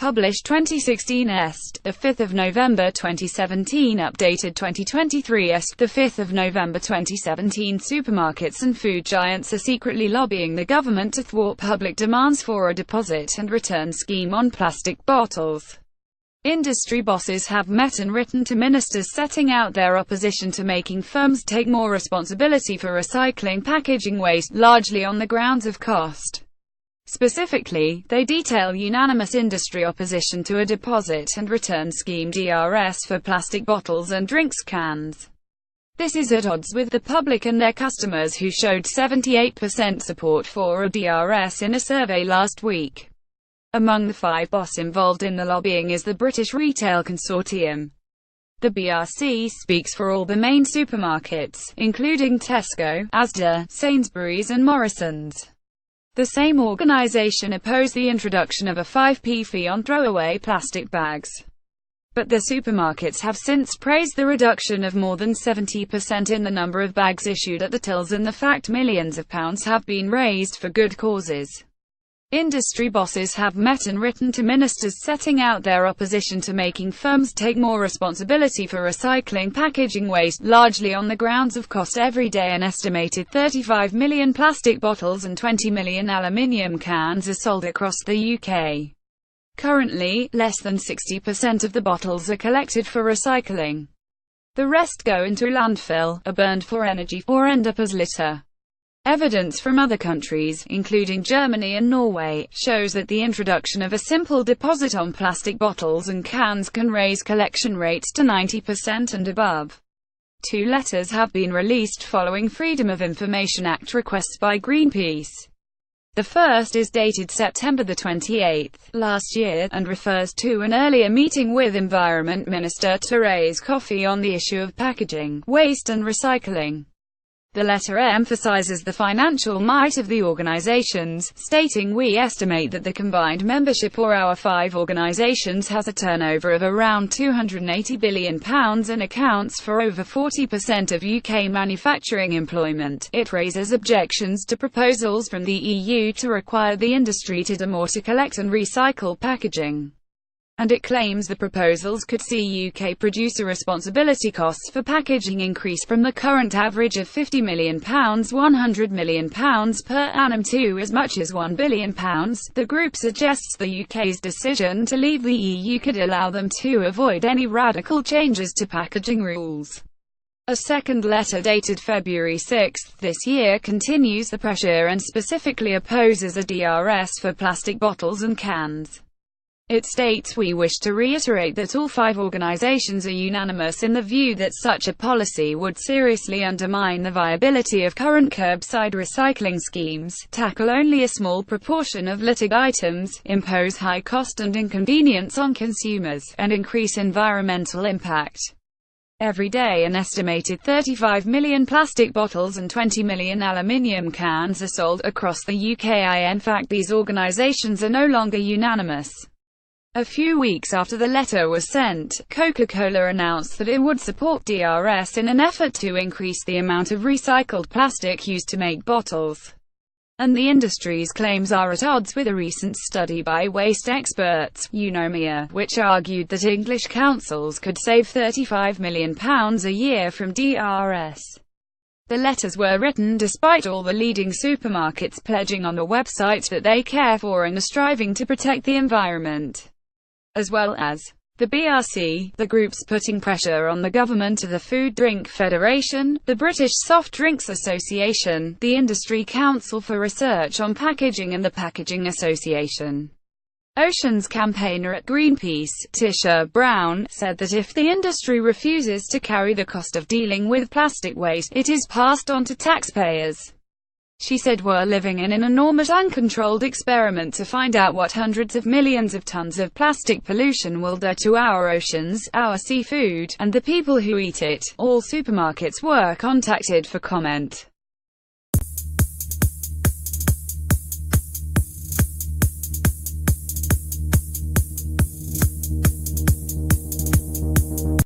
Published 2016 Est. 5 November 2017. Updated 2023 Est. 5 November 2017. Supermarkets and food giants are secretly lobbying the government to thwart public demands for a deposit and return scheme on plastic bottles. Industry bosses have met and written to ministers setting out their opposition to making firms take more responsibility for recycling packaging waste, largely on the grounds of cost. Specifically, they detail unanimous industry opposition to a deposit and return scheme (DRS) for plastic bottles and drinks cans. This is at odds with the public and their customers, who showed 78% support for a DRS in a survey last week. Among the 5 boss involved in the lobbying is the British Retail Consortium. The BRC speaks for all the main supermarkets, including Tesco, Asda, Sainsbury's and Morrisons. The same organisation opposed the introduction of a 5p fee on throwaway plastic bags. But the supermarkets have since praised the reduction of more than 70% in the number of bags issued at the tills and the fact millions of pounds have been raised for good causes. Industry bosses have met and written to ministers setting out their opposition to making firms take more responsibility for recycling packaging waste, largely on the grounds of cost. Every day an estimated 35 million plastic bottles and 20 million aluminium cans are sold across the UK. Currently, less than 60% of the bottles are collected for recycling. The rest go into landfill, are burned for energy, or end up as litter. Evidence from other countries, including Germany and Norway, shows that the introduction of a simple deposit on plastic bottles and cans can raise collection rates to 90% and above. 2 letters have been released following Freedom of Information Act requests by Greenpeace. The first is dated September 28 last year, and refers to an earlier meeting with Environment Minister Therese Coffey on the issue of packaging, waste and recycling. The letter emphasizes the financial might of the organizations, stating, "We estimate that the combined membership or our 5 organizations has a turnover of around £280 billion and accounts for over 40% of UK manufacturing employment." It raises objections to proposals from the EU to require the industry to do more to collect and recycle packaging. And it claims the proposals could see UK producer responsibility costs for packaging increase from the current average of £50 million, £100 million per annum to as much as £1 billion. The group suggests the UK's decision to leave the EU could allow them to avoid any radical changes to packaging rules. A second letter dated February 6 this year continues the pressure and specifically opposes a DRS for plastic bottles and cans. It states, "We wish to reiterate that all 5 organizations are unanimous in the view that such a policy would seriously undermine the viability of current curbside recycling schemes, tackle only a small proportion of littered items, impose high cost and inconvenience on consumers, and increase environmental impact." Every day an estimated 35 million plastic bottles and 20 million aluminium cans are sold across the UK. In fact, these organizations are no longer unanimous. A few weeks after the letter was sent, Coca-Cola announced that it would support DRS in an effort to increase the amount of recycled plastic used to make bottles. And the industry's claims are at odds with a recent study by waste experts, Eunomia, which argued that English councils could save £35 million a year from DRS. The letters were written despite all the leading supermarkets pledging on the website that they care for and are striving to protect the environment. As well as the BRC, the groups putting pressure on the government are the Food Drink Federation, the British Soft Drinks Association, the Industry Council for Research on Packaging and the Packaging Association. Oceans campaigner at Greenpeace, Tisha Brown, said that if the industry refuses to carry the cost of dealing with plastic waste, it is passed on to taxpayers. She said, "We're living in an enormous uncontrolled experiment to find out what hundreds of millions of tons of plastic pollution will do to our oceans, our seafood, and the people who eat it." All supermarkets were contacted for comment.